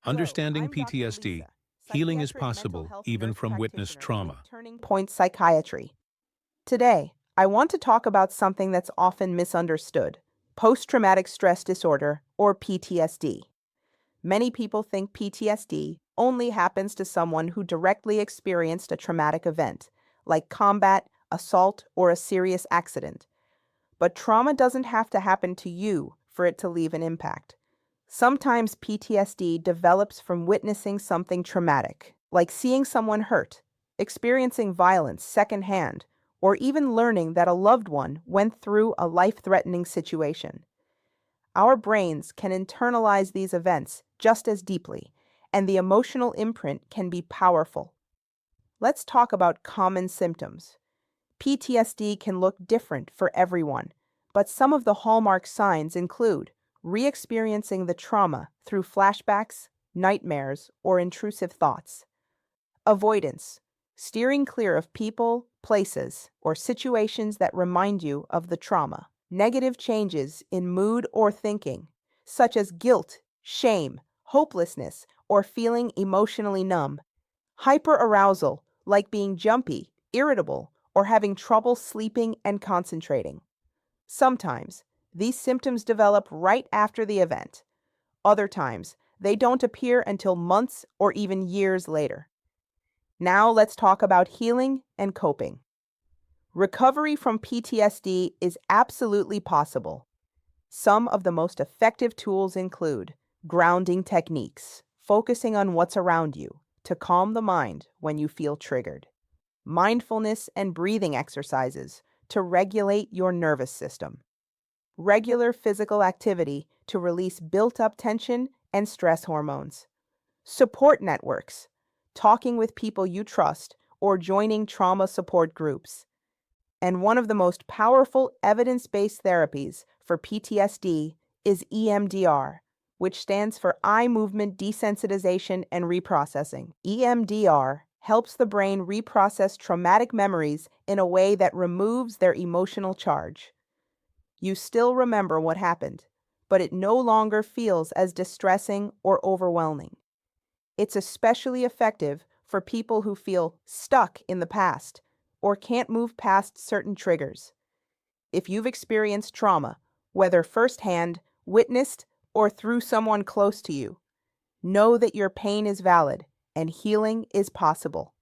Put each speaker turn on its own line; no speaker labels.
Understanding PTSD, healing is possible even from witnessed trauma.
Turning Point Psychiatry. Today, I want to talk about something that's often misunderstood: post-traumatic stress disorder, or PTSD. Many people think PTSD only happens to someone who directly experienced a traumatic event, like combat, assault, or a serious accident. But trauma doesn't have to happen to you for it to leave an impact. Sometimes PTSD develops from witnessing something traumatic, like seeing someone hurt, experiencing violence secondhand, or even learning that a loved one went through a life-threatening situation. Our brains can internalize these events just as deeply, and the emotional imprint can be powerful. Let's talk about common symptoms. PTSD can look different for everyone, but some of the hallmark signs include re-experiencing the trauma through flashbacks, nightmares, or intrusive thoughts. Avoidance, steering clear of people, places, or situations that remind you of the trauma. Negative changes in mood or thinking, such as guilt, shame, hopelessness, or feeling emotionally numb. Hyper-arousal, like being jumpy, irritable, or having trouble sleeping and concentrating. Sometimes, these symptoms develop right after the event. Other times, they don't appear until months or even years later. Now let's talk about healing and coping. Recovery from PTSD is absolutely possible. Some of the most effective tools include grounding techniques, focusing on what's around you to calm the mind when you feel triggered. Mindfulness and breathing exercises to regulate your nervous system. Regular physical activity to release built-up tension and stress hormones. Support networks, talking with people you trust or joining trauma support groups. And one of the most powerful evidence-based therapies for PTSD is EMDR, which stands for eye movement desensitization and reprocessing. EMDR helps the brain reprocess traumatic memories in a way that removes their emotional charge. You still remember what happened, but it no longer feels as distressing or overwhelming. It's especially effective for people who feel stuck in the past or can't move past certain triggers. If you've experienced trauma, whether firsthand, witnessed, or through someone close to you, know that your pain is valid and healing is possible.